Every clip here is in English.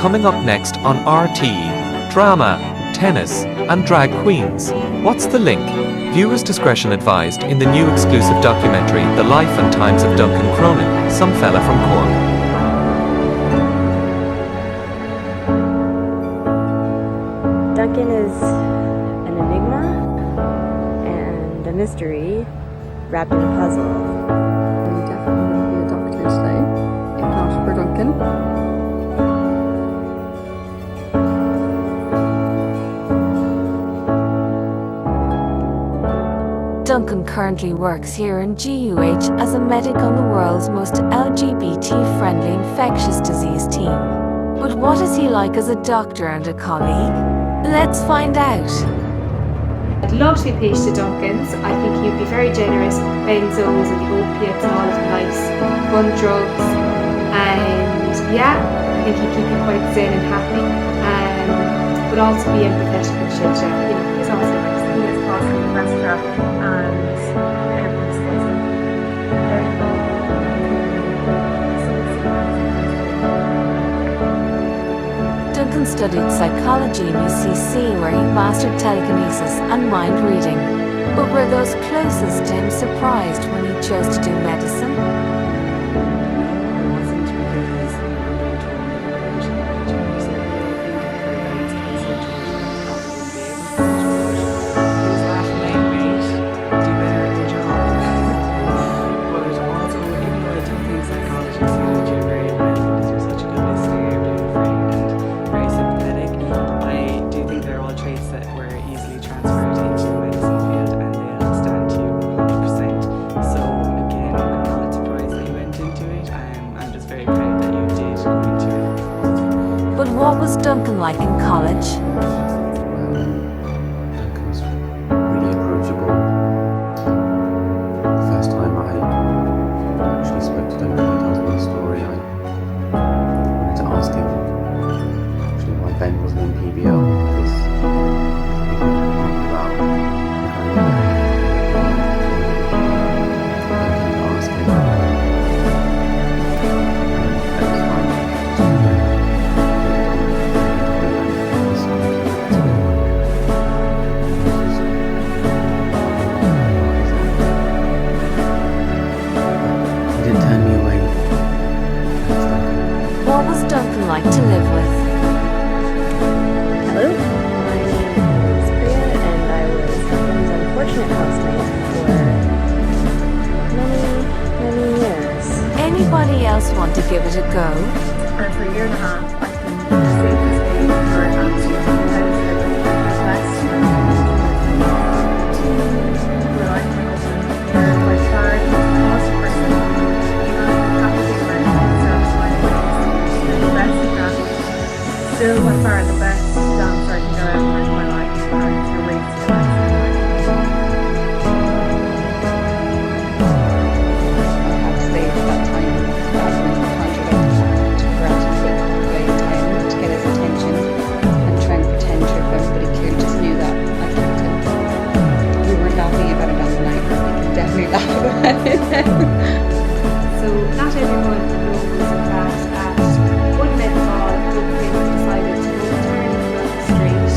Coming up next on RT, drama, tennis, and drag queens. What's the link? Viewers' discretion advised in the new exclusive documentary The Life and Times of Duncan Cronin, some fella from Cork. Duncan is an enigma and a mystery wrapped in a puzzle. We definitely wouldn't be a doctor today if not for Duncan. Duncan currently works here in GUH as a medic on the world's most LGBT-friendly infectious disease team. But what is he like as a doctor and a colleague? Let's find out. I'd love to be patient to Duncan's. I think he'd be very generous with the benzos and the opiates and all of the nice fun drugs. And yeah, I think he'd keep you quite zen and happy. But also be empathetic and chill. He's also nice. He is possibly the best chap, and everyone's very Duncan studied psychology in UCC, where he mastered telekinesis and mind reading. But were those closest to him surprised when he chose to do medicine? But what was Duncan like in college? Duncan's really approachable. The first time I actually spoke to Duncan and told me the story, I wanted to ask him actually why Ben wasn't in PBL, because he talked about the kind of Duncan to ask him. What was Duncan like to live with? Hello, my name is Priya, and I was Duncan's unfortunate housemate for many years. Anybody else want to give it a go? And for a year and a half, I can safely say for an answer request. Where I can open my card, most person, happy for service line, the best of that. Still by far the best dancer I think I've ever met in my life, and the race to life. I have to say that time when the contract gratitude to get his attention and try and pretend to everybody clearly just knew that I kept him. We weren't laughing about it on the night, but we can definitely laugh about it now. So not everyone knows that at one menthol, Duncan decided to go turn the straight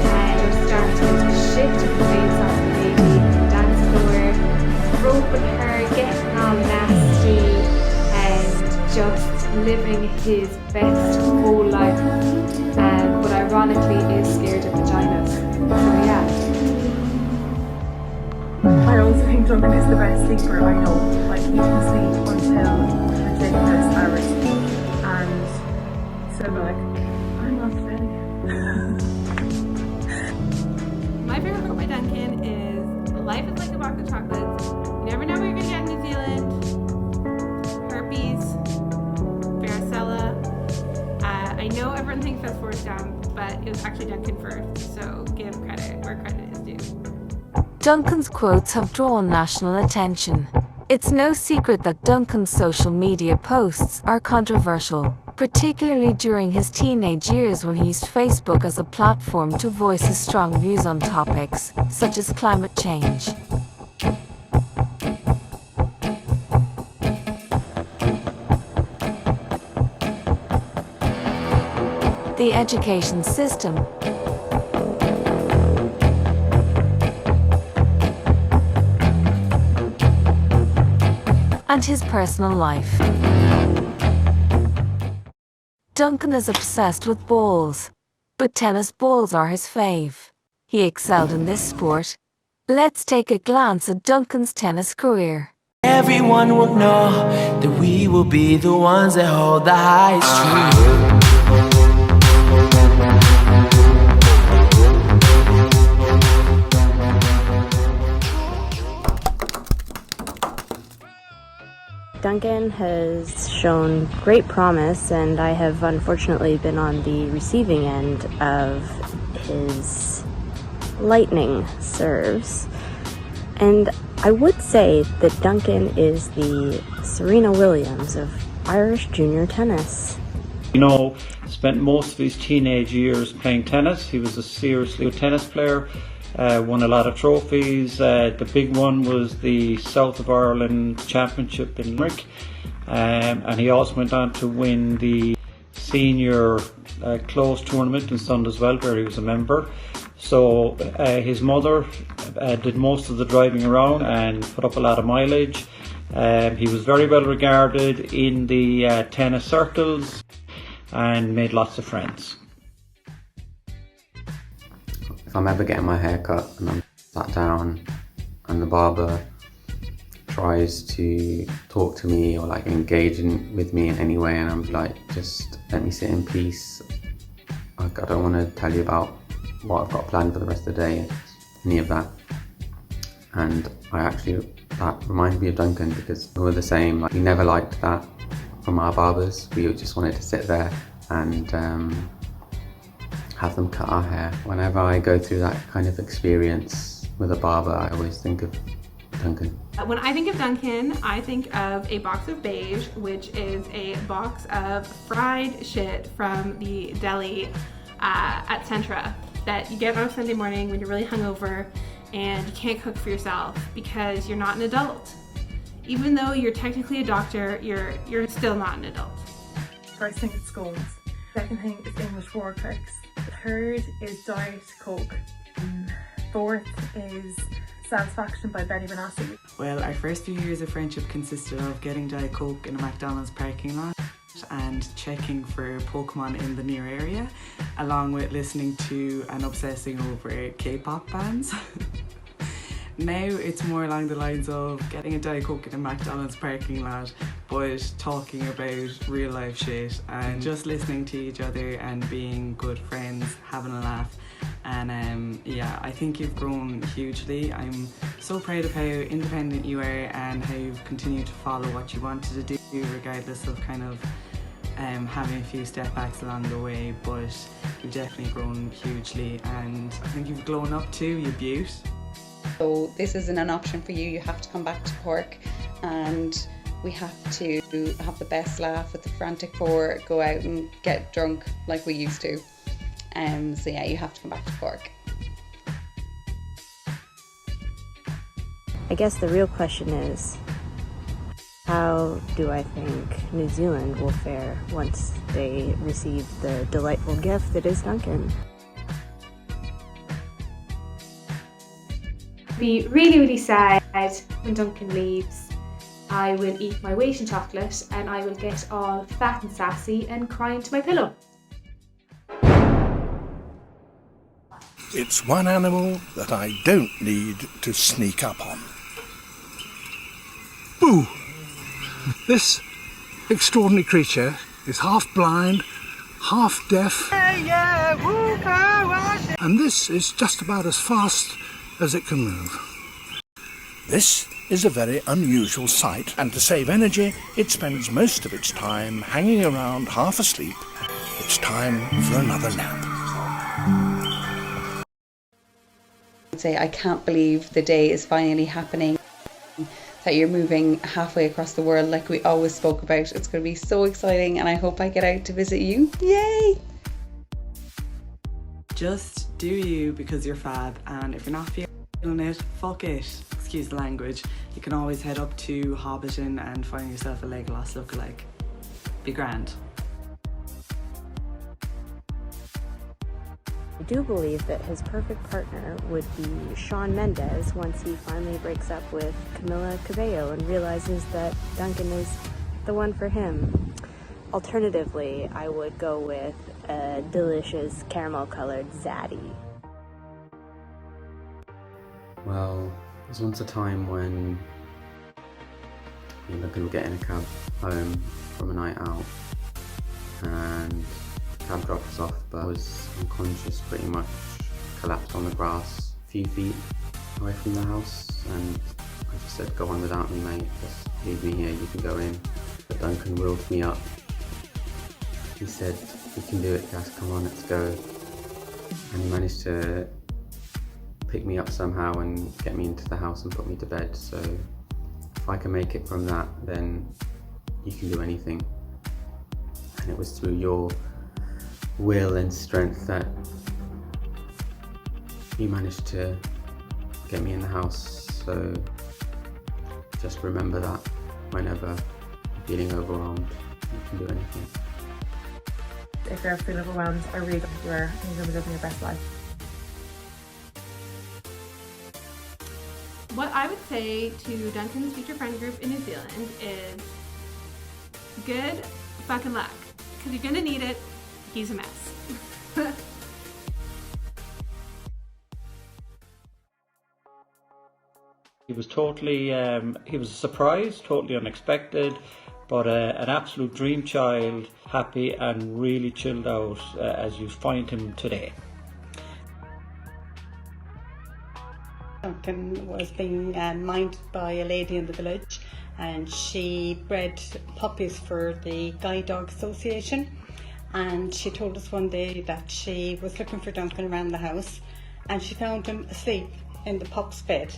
and start to shift the face off the lady, dance floor, groping her, getting all nasty, and just living his best whole life. But ironically is scared of vaginas. So yeah. I also think Duncan is the best sleeper I know. Like, he can sleep until ridiculous hours. And so like, I'm not ready. My favourite quote by Duncan is, "Life is like a box of chocolates. You never know what you're going to get in New Zealand. Herpes, varicella." I know everyone thinks that's Forrest Gump, but it was actually Duncan first, so give credit where credit is due. Duncan's quotes have drawn national attention. It's no secret that Duncan's social media posts are controversial, particularly during his teenage years when he used Facebook as a platform to voice his strong views on topics such as climate change. the education system, and his personal life. Duncan is obsessed with balls, but tennis balls are his fave. He excelled in this sport. Let's take a glance at Duncan's tennis career. Everyone will know that we will be the ones that hold the highest truth. Duncan has shown great promise, and I have unfortunately been on the receiving end of his lightning serves. And I would say that Duncan is the Serena Williams of Irish junior tennis. Spent most of his teenage years playing tennis. He was a seriously good tennis player. Won a lot of trophies. The big one was the South of Ireland Championship in Limerick, and he also went on to win the senior close tournament in Sunday's where he was a member. So his mother did most of the driving around and put up a lot of mileage. He was very well regarded in the tennis circles and made lots of friends. If I'm ever getting my hair cut and I'm sat down and the barber tries to talk to me or like engage with me in any way, and I'm like, just let me sit in peace. Like, I don't want to tell you about what I've got planned for the rest of the day, any of that. And that reminds me of Duncan, because we were the same. Like, we never liked that from our barbers. We just wanted to sit there and have them cut our hair. Whenever I go through that kind of experience with a barber, I always think of Duncan. When I think of Duncan, I think of a box of beige, which is a box of fried shit from the deli at Centra that you get on a Sunday morning when you're really hungover and you can't cook for yourself because you're not an adult. Even though you're technically a doctor, you're still not an adult. First thing is scones. Second thing is English war cakes. The third is Diet Coke. Fourth is Satisfaction by Benny Benassi. Well, our first few years of friendship consisted of getting Diet Coke in a McDonald's parking lot and checking for Pokemon in the near area, along with listening to and obsessing over K-pop bands. Now it's more along the lines of getting a Diet Coke in a McDonald's parking lot, but talking about real life shit and just listening to each other and being good friends, having a laugh. And yeah, I think you've grown hugely. I'm so proud of how independent you are and how you've continued to follow what you wanted to do, regardless of kind of having a few step backs along the way. But you've definitely grown hugely, and I think you've grown up too, you beaut. So this isn't an option for you. You have to come back to Cork, and we have to have the best laugh with the Frantic Four, go out and get drunk like we used to. So yeah, you have to come back to Cork. I guess the real question is, how do I think New Zealand will fare once they receive the delightful gift that is Duncan? Be really, really sad when Duncan leaves. I will eat my weight in chocolate and I will get all fat and sassy and cry into my pillow. It's one animal that I don't need to sneak up on. Boo! This extraordinary creature is half blind, half deaf, and this is just about as fast as it can move. This is a very unusual sight, and to save energy, it spends most of its time hanging around half asleep. It's time for another nap. I'd say I can't believe the day is finally happening, that you're moving halfway across the world like we always spoke about. It's going to be so exciting, and I hope I get out to visit you. Yay! Just do you, because you're fab, and if you're not feeling it, fuck it. Excuse the language. You can always head up to Hobbiton and find yourself a Legolas lookalike. Be grand. I do believe that his perfect partner would be Shawn Mendes once he finally breaks up with Camila Cabello and realizes that Duncan is the one for him. Alternatively, I would go with a delicious caramel-colored Zaddy. Well, there was once a time when me and Duncan were getting a cab home from a night out, and the cab dropped us off, but I was unconscious, pretty much collapsed on the grass a few feet away from the house, and I just said, "Go on without me, mate, just leave me here, you can go in." But Duncan wheeled me up. He said, "You can do it, Cass, come on, let's go." And he managed to pick me up somehow and get me into the house and put me to bed. So if I can make it from that, then you can do anything. And it was through your will and strength that you managed to get me in the house. So just remember that whenever you're feeling overwhelmed, you can do anything. If you're feeling overwhelmed, I really don't you're going to be living your best life. What I would say to Duncan's future friend group in New Zealand is good fucking luck, because you're gonna need it. He's a mess. He was totally, he was a surprise, totally unexpected, but an absolute dream child, happy and really chilled out as you find him today. Duncan was being minded by a lady in the village, and she bred puppies for the Guide Dog Association, and she told us one day that she was looking for Duncan around the house and she found him asleep in the pup's bed.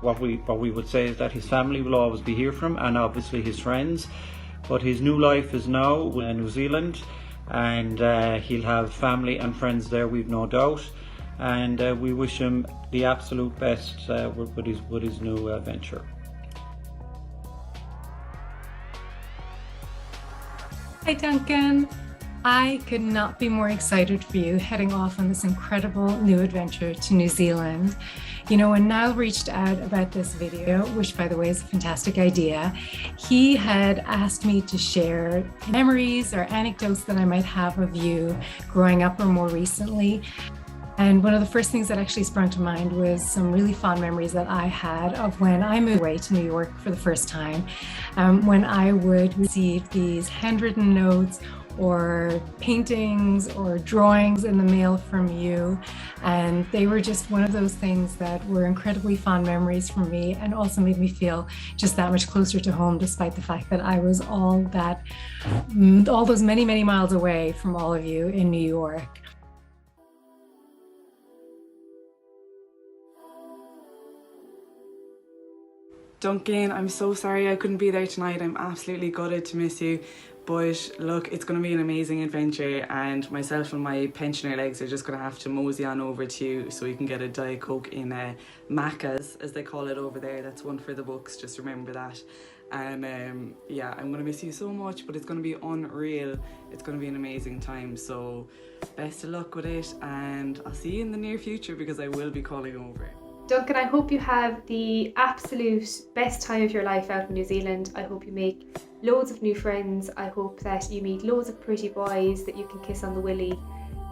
What we would say is that his family will always be here for him, and obviously his friends, but his new life is now in New Zealand, and he'll have family and friends there, we've no doubt, and we wish him the absolute best with his new venture. Hi Duncan, I could not be more excited for you heading off on this incredible new adventure to New Zealand. You know, when Niall reached out about this video, which by the way is a fantastic idea, he had asked me to share memories or anecdotes that I might have of you growing up or more recently. And one of the first things that actually sprung to mind was some really fond memories that I had of when I moved away to New York for the first time, when I would receive these handwritten notes or paintings or drawings in the mail from you, and they were just one of those things that were incredibly fond memories for me and also made me feel just that much closer to home, despite the fact that I was all those many miles away from all of you in New York. Duncan, I'm so sorry I couldn't be there tonight. I'm absolutely gutted to miss you. But look, it's going to be an amazing adventure, and myself and my pensioner legs are just going to have to mosey on over to you so you can get a Diet Coke in Macca's, as they call it over there. That's one for the books, just remember that. And yeah, I'm going to miss you so much, but it's going to be unreal. It's going to be an amazing time. So best of luck with it, and I'll see you in the near future because I will be calling over. Duncan, I hope you have the absolute best time of your life out in New Zealand. I hope you make loads of new friends. I hope that you meet loads of pretty boys that you can kiss on the willy,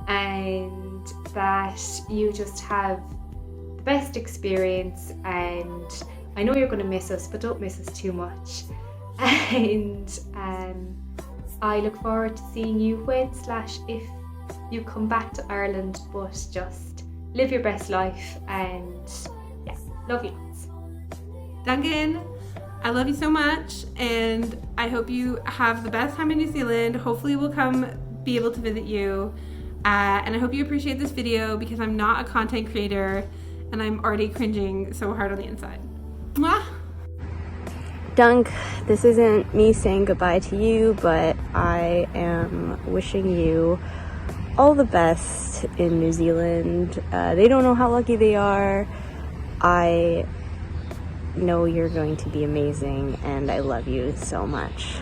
and that you just have the best experience. And I know you're going to miss us, but don't miss us too much. And I look forward to seeing you when/if you come back to Ireland, but just live your best life, and yeah, love you lots. Duncan, I love you so much, and I hope you have the best time in New Zealand. Hopefully we'll come be able to visit you, and I hope you appreciate this video because I'm not a content creator and I'm already cringing so hard on the inside. Mwah! Dunk, this isn't me saying goodbye to you, but I am wishing you all the best in New Zealand. They don't know how lucky they are. I know you're going to be amazing, and I love you so much.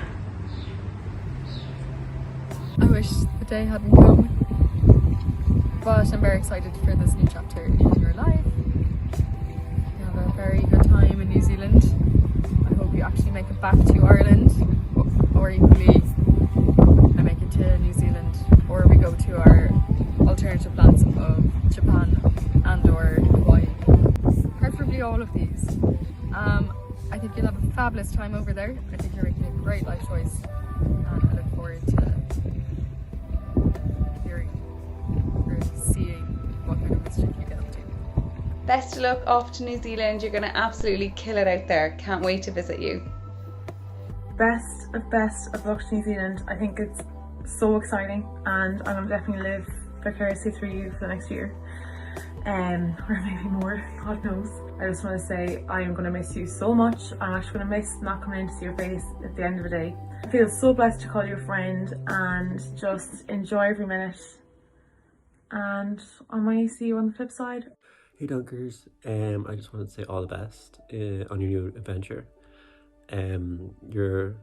wish the day hadn't come. But I'm very excited for this new chapter in your life. You have a very good time in New Zealand. I hope you actually make it back to Ireland, or equally I make it to New Zealand, or we go to our alternative plans of Japan and or Hawaii. Preferably all of these. I think you'll have a fabulous time over there. I think you're making a great life choice, and I look forward to hearing or seeing what kind of mischief you get up to. Best of luck off to New Zealand. You're going to absolutely kill it out there. Can't wait to visit you. Best of luck to New Zealand. I think it's so exciting, and I'm going to definitely live vicariously through you for the next year. Or maybe more, God knows. I just want to say I am going to miss you so much. I'm actually going to miss not coming in to see your face at the end of the day. I feel so blessed to call you a friend and just enjoy every minute. And I might see you on the flip side. Hey Dunkers, I just wanted to say all the best on your new adventure. You're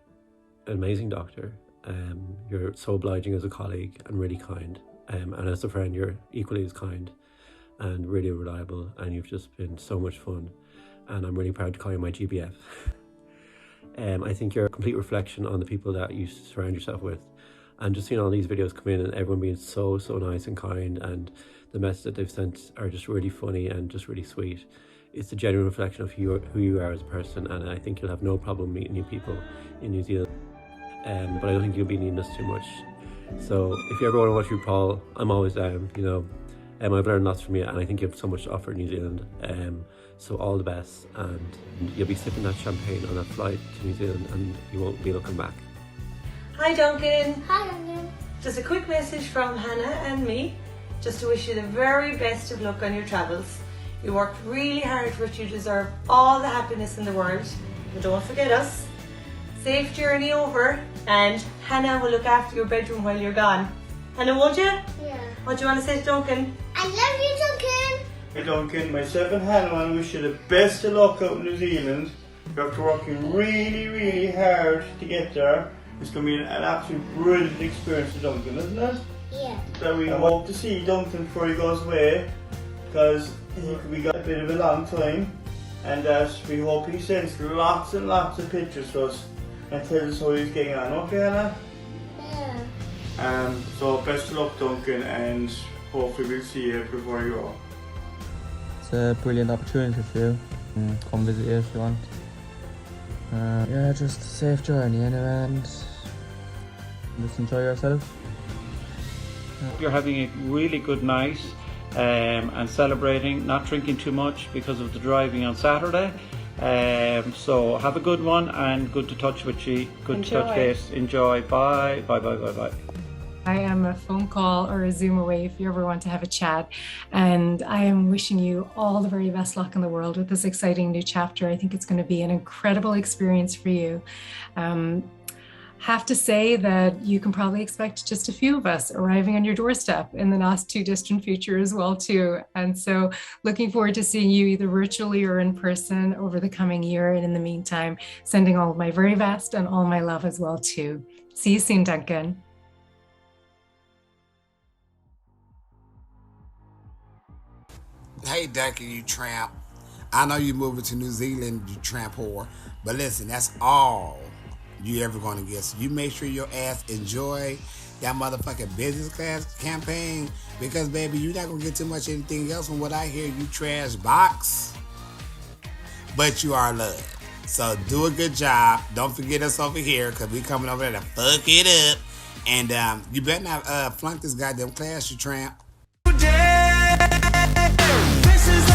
an amazing doctor. You're so obliging as a colleague and really kind. And as a friend, you're equally as kind and really reliable, and you've just been so much fun, and I'm really proud to call you my GBF. I think you're a complete reflection on the people that you surround yourself with, and just seeing all these videos come in and everyone being so nice and kind, and the messages that they've sent are just really funny and just really sweet. It's a genuine reflection of who you are as a person, and I think you'll have no problem meeting new people in New Zealand. But I don't think you'll be needing us too much. So if you ever want to watch RuPaul, I'm always down, you know. I've learned lots from you, and I think you have so much to offer in New Zealand. So all the best, and you'll be sipping that champagne on that flight to New Zealand, and you won't be looking back. Hi Duncan. Hi Duncan. Just a quick message from Hannah and me, just to wish you the very best of luck on your travels. You worked really hard for it, you deserve all the happiness in the world. But don't forget us. Safe journey over, and Hannah will look after your bedroom while you're gone. Hannah, won't you? Yeah. What do you want to say to Duncan? I love you, Duncan. Hey Duncan, myself and Hannah want to wish you the best of luck out in New Zealand. You're after working really hard to get there. It's going to be an absolute brilliant experience for Duncan, isn't it? Yeah. So we hope to see Duncan before he goes away, because we got a bit of a long time, and we hope he sends lots and lots of pictures to us and tells us how he's getting on. Okay, Hannah? Yeah. So best of luck, Duncan, and hopefully we'll see you before you go. It's a brilliant opportunity for you. Come visit you if you want. Yeah, just a safe journey anyway, and just enjoy yourself. You're having a really good night and celebrating, not drinking too much because of the driving on Saturday. So have a good one, and good to touch with you. Good to touch base. Enjoy. Bye. Bye. I am a phone call or a Zoom away if you ever want to have a chat. And I am wishing you all the very best luck in the world with this exciting new chapter. I think it's going to be an incredible experience for you. Have to say that you can probably expect just a few of us arriving on your doorstep in the not too distant future as well too. And so looking forward to seeing you either virtually or in person over the coming year. And in the meantime, sending all of my very best and all my love as well too. See you soon, Duncan. Hey Duncan, you tramp. I know you moving to New Zealand, you tramp whore. But listen, that's all you ever gonna get. So you make sure your ass enjoy that motherfucking business class campaign, because baby, you're not gonna get too much anything else from what I hear, you trash box. But you are loved. So do a good job. Don't forget us over here, because we coming over there to fuck it up. And you better not flunk this goddamn class, you tramp. This is